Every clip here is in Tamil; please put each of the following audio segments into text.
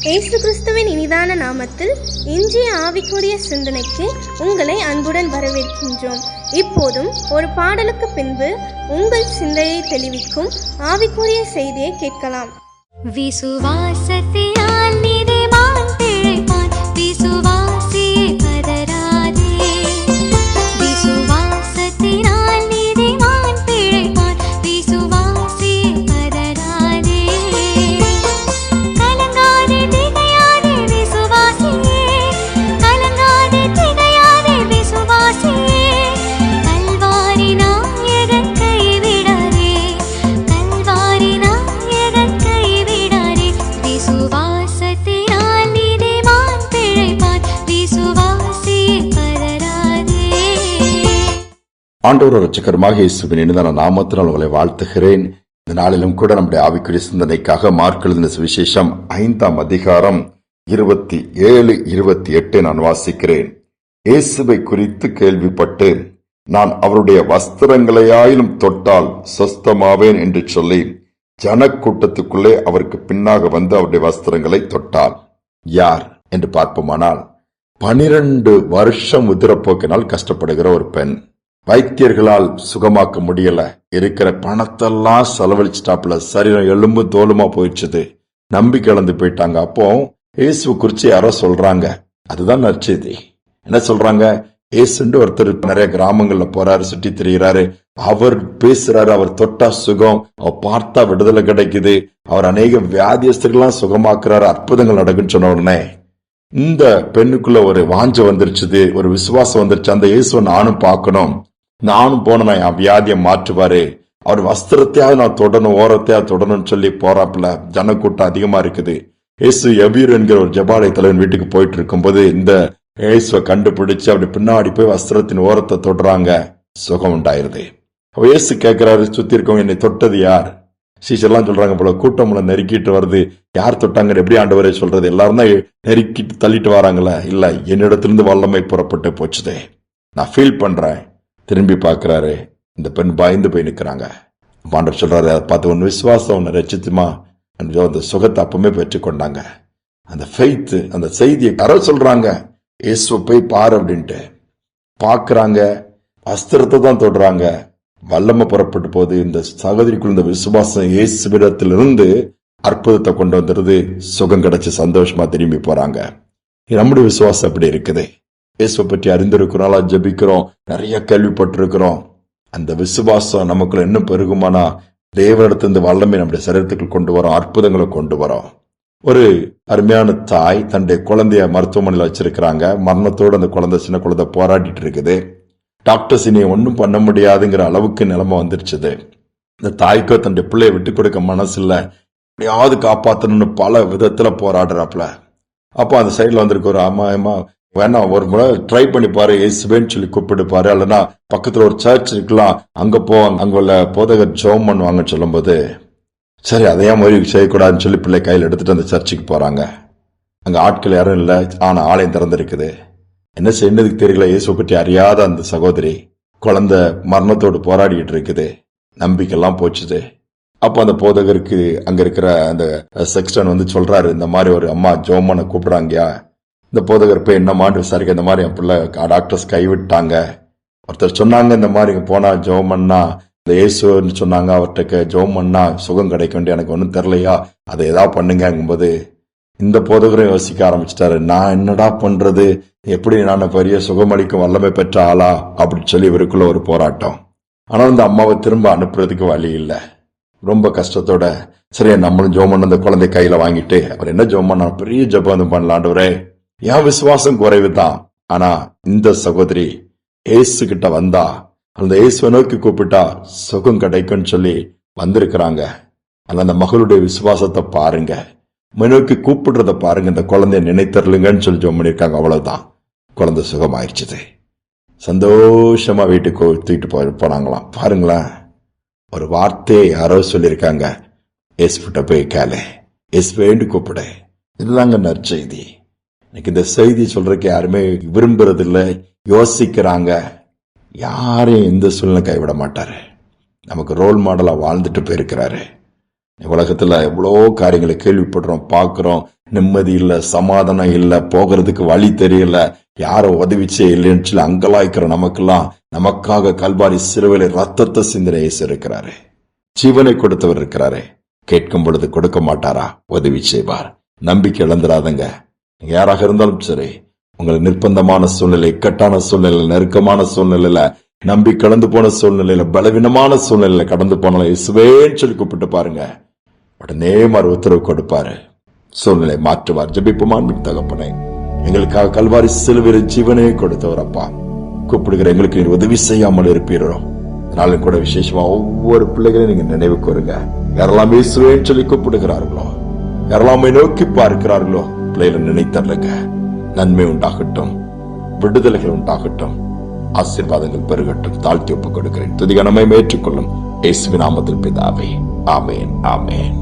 இயேசு கிறிஸ்துவின் இனிதான நாமத்தில் இன்றைய ஆவிக்குரிய சிந்தனைக்கு உங்களை அன்புடன் வரவேற்கின்றோம். இப்போதும் ஒரு பாடலுக்கு பின்பு உங்கள் சிந்தையை தெளிவிக்கும் ஆவிக்குரிய செய்தியை கேட்கலாம். விசுவாசத்தினால் நீதிமான் பிழைப்பான், விசுவாசியே பதறாதே. விசுவாசத்தினால் நீதிமான் பிழைப்பான், விசுவாசியே பதறாதே. கலங்காதே திகையாதே விசுவாசியே, கலங்காதே திகையாதே விசுவாசியே. கல்வாரி நாயகன் கைவிடாதே, கல்வாரி நாயகன் கைவிடாதே. விசுவாசத்தினால் நீதிமான் பிழைப்பான், விசுவாசியே பதறாதே. ஆண்டவர் இரட்சகருமாக இயேசுவின் இனிதான நாமத்தினால் உங்களை வாழ்த்துகிறேன். இந்த நாளிலும் கூட நம்முடைய ஆவிக்குரிய சிந்தனைக்காக மார்க் எழுதின சுவிசேஷம் 5ஆம் அதிகாரம் 27, 28 நான் வாசிக்கிறேன். இயேசுவை குறித்து கேள்விப்பட்டு நான் அவருடைய வஸ்திரங்களையாயிலும் தொட்டால் சொஸ்தமாவேன் என்று சொல்லி ஜனக்கூட்டத்துக்குள்ளே அவருக்கு பின்னாக வந்து அவருடைய வஸ்திரங்களை தொட்டாள். யார் என்று பார்ப்போமானால் 12 வருஷம் உதிரப்போக்கினால் கஷ்டப்படுகிற ஒரு பெண். வைத்தியர்களால் சுகமாக்க முடியல, இருக்கிற பணத்தெல்லாம் செலவழிச்சிட்டாப்புல, சரீரம் எலும்பு தோலுமா போயிடுச்சு, நம்பிக்கை இழந்து போயிட்டாங்க. அப்போ இயேசு குறிச்சு யாரோ சொல்றாங்க, அதுதான் நற்செய்தி. என்ன சொல்றாங்க? இயேசுண்டு ஒருத்தர் நிறைய கிராமங்கள்ல போறாரு, சுற்றி திரிகிறாரு, அவர் பேசுறாரு, அவர் தொட்டா சுகம், அவர் பார்த்தா விடுதலை கிடைக்குது, அவர் அநேக வியாதியஸ்தர்கள்லாம் சுகமாக்குறாரு, அற்புதங்கள் நடக்குன்னு சொன்ன உடனே இந்த பெண்ணுக்குள்ள ஒரு வாஞ்சை வந்துருச்சுது, ஒரு விசுவாசம் வந்துருச்சு. அந்த இயேசுவை நானும் பார்க்கணும், நானும் போன என் வியாதியை மாற்றுவாரு, அவர் வஸ்திரத்தையாவது நான் தொடணும், ஓரத்தையாவது தொடணும்னு சொல்லி போறாப்புல. ஜனக்கூட்டம் அதிகமா இருக்குது. இயேசு எபீர் என்கிற ஒரு ஜபாலய தலைவன் வீட்டுக்கு போயிட்டு இருக்கும்போது இந்த இயேசுவை கண்டுபிடிச்சு அப்படி பின்னாடி போய் வஸ்திரத்தின் ஓரத்தை தொடுறாங்க, சுகம் உண்டாயிருது. அப்ப இயேசு கேட்கிறாரு, சுத்தி இருக்கவங்க என்னை தொட்டது யார்? சீசர்லாம் சொல்றாங்க போல, கூட்டம்ல நெருக்கிட்டு வருது, யார் தொட்டாங்கன்னு எப்படி ஆண்டவரே சொல்றது? எல்லாரும் தான் நெருக்கிட்டு தள்ளிட்டு வராங்களே. இல்ல, என்னிடத்திலிருந்து வல்லமை புறப்பட்டு போச்சுதே, நான் ஃபீல் பண்றேன். திரும்பி பாக்குறாரு, இந்த பெண் பயந்து போய் நிக்கிறாங்க. ஆண்டவர் சொல்றாரு, அதை பார்த்து உன் விசுவாசம் உன்னை ரட்சித்துமா, அந்த சுகத்தை அப்பவுமே பெற்றுக்கொண்டாங்க. அந்த ஃபெய்த், அந்த செய்தியை யாரோ சொல்றாங்க, இயேசுவை போய் பாரு அப்படின்ட்டு பாக்குறாங்க, வஸ்திரத்தை தான் தொடுறாங்க, வல்லமை புறப்பட்டு போது. இந்த சகோதரிக்குள் இந்த விசுவாசம் இயேசுவிடத்திலிருந்து அற்புதத்தை கொண்டு வந்துருது, சுகம் கிடைச்சு சந்தோஷமா திரும்பி போறாங்க. நம்முடைய விசுவாசம் எப்படி இருக்குது? இயேசுவை பற்றி அறிந்திருக்கிறோம், ஜெபிக்கிறோம், நிறைய கேள்விப்பட்டிருக்கிறோம். அந்த விசுவாசம் நமக்குள்ள இன்னும் பெருகுமானா தேவனிடத்திலிருந்து வல்லமை நம்முடைய சரீரத்துக்கு கொண்டு வரோம், அற்புதங்களை கொண்டு வரோம். ஒரு அருமையான தாய் தன்னுடைய குழந்தைய மருத்துவமனையில் வச்சிருக்கிறாங்க. மரணத்தோடு அந்த குழந்தை, சின்ன குழந்தை போராடிட்டு இருக்குது. டாக்டர்ஸ் இனி ஒன்னும் பண்ண முடியாதுங்கிற அளவுக்கு நிலைமை வந்துருச்சுது. இந்த தாய்க்கோ தன்னுடைய பிள்ளைய விட்டு கொடுக்க மனசு இல்ல, எப்படியாவது காப்பாத்தணும்னு பல விதத்துல போராடுறாப்ல. அப்போ அந்த சைட்ல வந்திருக்க ஒரு அம்மா வேணா ஒரு முறை ட்ரை பண்ணி பாரு, இயேசுவேன்னு சொல்லி கூப்பிட்டு பாரு, அல்லனா பக்கத்துல ஒரு சர்ச் இருக்கலாம், அங்க போ, அங்க உள்ள போதகர் ஜெபம் பண்ணுவாங்கன்னு சொல்லும் போது, சரி அதையா மாதிரி செய்யக்கூடாதுன்னு சொல்லி பிள்ளை கையில் எடுத்துட்டு அந்த சர்ச்சுக்கு போறாங்க. அங்க ஆட்கள் யாரும் இல்ல, ஆனா ஆலயம் திறந்திருக்குது. என்ன செய்யறதுக்கு தெரியல. இயேசு பற்றி அறியாத அந்த சகோதரி குழந்தை மரணத்தோடு போராடிட்டு இருக்குது, நம்பிக்கைலாம் போச்சுது. அப்போ அந்த போதகருக்கு அங்க இருக்கிற அந்த செக்ஸ்டன் வந்து சொல்றாரு, இந்த மாதிரி ஒரு அம்மா ஜோமான கூப்பிடுறாங்கயா. இந்த போதகர் போய் என்னமான்னு விசாரிக்க, இந்த மாதிரி என் பிள்ளை டாக்டர்ஸ் கைவிட்டாங்க, ஒருத்தர் சொன்னாங்க இந்த மாதிரி போனா ஜோமன்னா இந்த இயேசுன்னு சொன்னாங்க, அவர்கிட்ட ஜோமன்னா சுகம் கிடைக்கும், எனக்கு ஒன்னும் தெரியலையா, அதை ஏதாவது பண்ணுங்கும்போது இந்த போதகரும் யோசிக்க ஆரம்பிச்சிட்டாரு, நான் என்னடா பண்றது, எப்படி நான் பெரிய சுகமளிக்கும் வல்லமை பெற்ற ஆளா அப்படின்னு சொல்லி இவருக்குள்ள ஒரு போராட்டம். ஆனா இந்த அம்மாவை திரும்ப அனுப்புறதுக்கு வழி இல்லை. ரொம்ப கஷ்டத்தோட சரி நம்மளும் ஜோமன் அந்த குழந்தை கையில வாங்கிட்டு, அவர் என்ன ஜோமன், பெரிய ஜபம் பண்ணலாண்டவரே, என் விசுவாசம் குறைவு தான், ஆனா இந்த சகோதரி ஏசு கிட்ட வந்தா, அந்த இயேசுவை நோக்கி கூப்பிட்டா சுகம் கிடைக்கும்னு சொல்லி வந்திருக்கிறாங்க. அந்த மகளுடைய விசுவாசத்தை பாருங்க, நோக்கி கூப்பிடுறத பாருங்க, இந்த குழந்தைய நினைத்தரலுங்கன்னு சொல்லி ஜோம் பண்ணிருக்காங்க. அவ்வளவுதான், குழந்தை சுகமாயிடுச்சு. சந்தோஷமா வீட்டுக்கு தூக்கிட்டு போனாங்களாம். பாருங்களேன், ஒரு வார்த்தையை யாரோ சொல்லியிருக்காங்க, இயேசுகிட்ட போய் கேளு, இயேசுவேன்னு கூப்பிடு. இதுதாங்க நற்செய்தி. இன்னைக்கு இந்த செய்தி சொல்றதுக்கு யாருமே விரும்புறது இல்லை, யோசிக்கிறாங்க. யாரையும் எந்த சூழ்நிலை கைவிட மாட்டாரு, நமக்கு ரோல் மாடலா வாழ்ந்துட்டு போயிருக்கிறாரு. உலகத்துல எவ்வளோ காரியங்களை கேள்விப்படுறோம், பார்க்கிறோம், நிம்மதி இல்ல, சமாதானம் இல்ல, போகிறதுக்கு வழி தெரியல, யாரும் உதவிச்சே இல்லைன்னு சொல்லி அங்கலாய்க்கிற நமக்கெல்லாம் நமக்காக கல்வாரி சிலுவையில ரத்தத்தை சிந்தின இயேசு இருக்கிறாரு. ஜீவனை கொடுத்தவர் இருக்கிறாரு. கேட்கும் பொழுது கொடுக்க மாட்டாரா? உதவி செய்வார். நம்பிக்கை இழந்துடாதங்க. நீங்க யாராக இருந்தாலும் சரி, உங்களுக்கு நிர்பந்தமான சூழ்நிலை, இக்கட்டான சூழ்நிலை, நெருக்கமான சூழ்நிலையில, நம்பி கடந்து போன சூழ்நிலையில, பலவீனமான சூழ்நிலையில கடந்து போனாலும் இயேசுவேன்னு சொல்லி கூப்பிட்டு பாருங்க. உடனே உத்தரவு கொடுப்பாரு, சூழ்நிலை மாற்றுவார். ஜெபிப்போமா? அன்பின் தகப்பனே, எங்களுக்காக கல்வாரி சிலுவையில் ஜீவனே கொடுத்தவர் அப்பா, கூப்பிடுகிற எங்களுக்கு நீர் உதவி செய்யாமல் இருப்பீரோ. அதனால கூட விசேஷமா ஒவ்வொரு பிள்ளைகளையும் நீங்க நினைவு கூறுங்க. யாரெல்லாம் இயேசுவேன்னு சொல்லி கூப்பிடுகிறார்களோ, யாரெல்லாம் நோக்கி பார்க்கிறார்களோ, பிள்ளைகளை நினைத்தர்லுங்க. நன்மை உண்டாகட்டும், விடுதலைகள் உண்டாகட்டும், ஆசீர்வாதங்கள் பெருகட்டும். தாழ்த்தி ஒப்புக் கொடுக்கிறேன். துதிகனமை ஏற்றுக்கொள்ளும் இயேசுவின் நாமத்தில் பிதாவே, ஆமேன், ஆமேன்.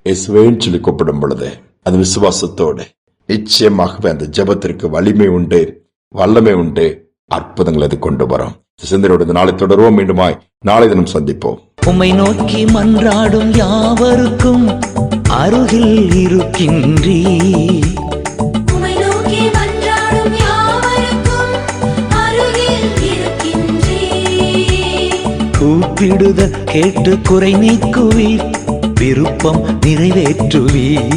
இயேசுவேன்னு சொல்லி கூப்பிடும் பொழுது அது விசுவாசத்தோடு நிச்சயமாகவே அந்த ஜெபத்திற்கு வலிமை உண்டு, வல்லமை உண்டு, அற்புதங்கள் அது கொண்டு வரும். சிந்தனையோடு நாளை தொடர்வோம். மீண்டுமாய் நாளை தினம் சந்திப்போம். உம்மை நோக்கி மன்றாடும் யாவருக்கும் அருகில் இருக்கின்றீ. உம்மை நோக்கி மன்றாடும் யாவருக்கும் அருகில் இருக்கின்றீ. கூப்பிடுத கேட்டு குறை நீக்குவீர், விருப்பம் நிறைவேற்றுவீர்.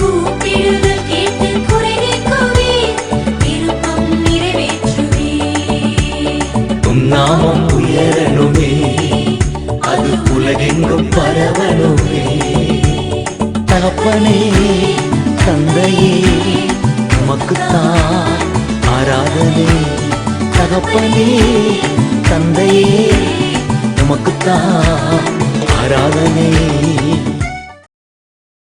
கூப்பிடுதல் கேட்டு குறை நீக்குவீர், விருப்பம் நிறைவேற்றுவீர். உம் நாமம் உயரணுமே, அது உலகெங்கும் பரவணுமே. தகப்பனே தந்தையே உமக்குத்தான் ஆராதனை. தகப்பனே தந்தையே உமக்குத்தான் ஆராதனை.